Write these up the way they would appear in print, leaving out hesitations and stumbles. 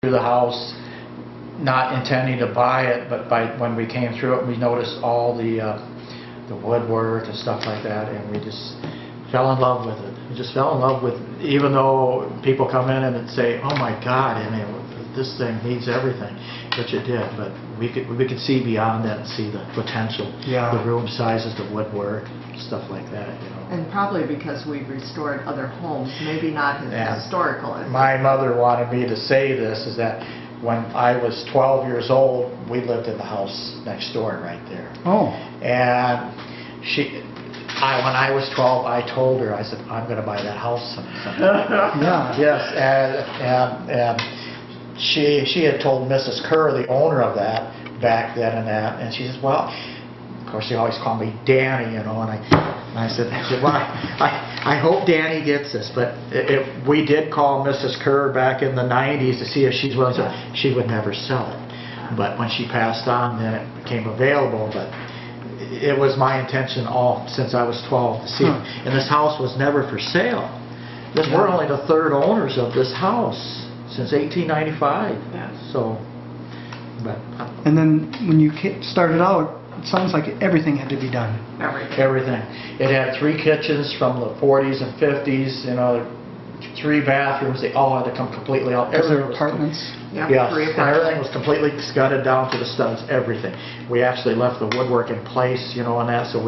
through the house, not intending to buy it, but when we came through it, we noticed all the woodwork and stuff like that, and we just fell in love with it. We just fell in love with, even though people come in and say, "Oh my God, I mean, this thing needs everything," which it did, but we could see beyond that and see the potential, the room sizes, the woodwork, stuff like that, you know. And probably because we've restored other homes, maybe not as historical as my mother wanted me to say this, is that when I was 12 years old, we lived in the house next door right there. Oh. And when I was 12, I told her, I said, "I'm going to buy that house someday." Yeah. Yes, and she had told Mrs. Kerr, the owner of that, back then and she says, "Well," of course, she always called me Danny, you know, and I said, "Well, I hope Danny gets this," but we did call Mrs. Kerr back in the 90s to see if she's willing to. She would never sell it, but when she passed on, then it became available. But it was my intention all since I was 12 to see it. And this house was never for sale. We're only the third owners of this house since 1895. So, but and then when you started out, it sounds like everything had to be done. Everything. It had 3 kitchens from the 40s and 50s, you know, 3 bathrooms. They all had to come completely out. Everything apartments? Yes, and everything was completely gutted down to the studs, everything. We actually left the woodwork in place, you know, on that, so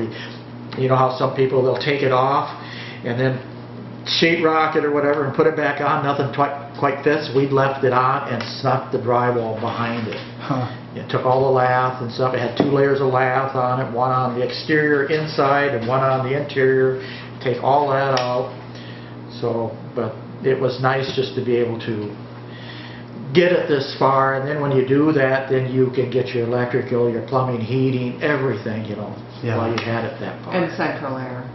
you know how some people, they'll take it off and then sheetrock it or whatever and put it back on, nothing quite fits. We left it on and snuck the drywall behind it. It took all the lath and stuff. It had 2 layers of lath on it, one on the exterior inside and one on the interior. Take all that out. So, but it was nice just to be able to get it this far, and then when you do that, then you can get your electrical, your plumbing, heating, everything, you know, while you had it that far. And central air.